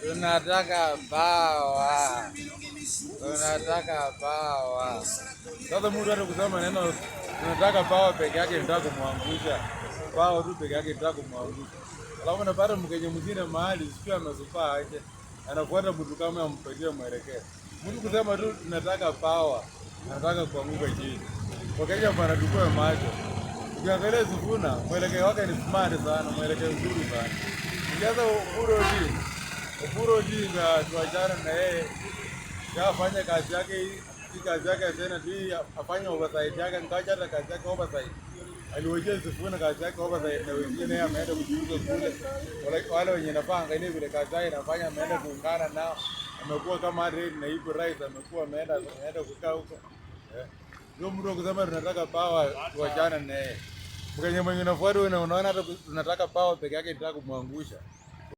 Tunataka pawa, tunataka pawa. Sasa mtu hata kusema neno tunataka pawa peke yake ndio kumwangusha. Pawa tu peke yake ndio kumwangusha. Alafu unapata mkenye mwingine mahali sio amezupaa aje. Anafuata mtu kama ampatie mwelekeo. Mtu kusema tu tunataka pawa, anataka kuanguka chini. Wakenya wanachukua macho. Ukiangalia Sifuna, mwelekeo wake ni smart sana, mwelekeo mzuri sana. Ukianza Oburu Odinga tuachana na yeye. Afanye kazi yake hii kazi yake tena hii afanye oversight yake ngaja hata kazi yake oversight. Aliwajia Sifuna kazi yake oversight na wengine yeye ameenda kujiuza kule. Wale wenye napanga ile vile kazi yake inafanya ameenda kuungana nao. Amekuwa kama Red na Ibu Rais amekuwa ameenda kukaa huko. Ndio mtu kusema tunataka power tuachane na yeye. Mkenye mwenye nafuata unaona hata tunataka power peke yake itataka kumwangusha.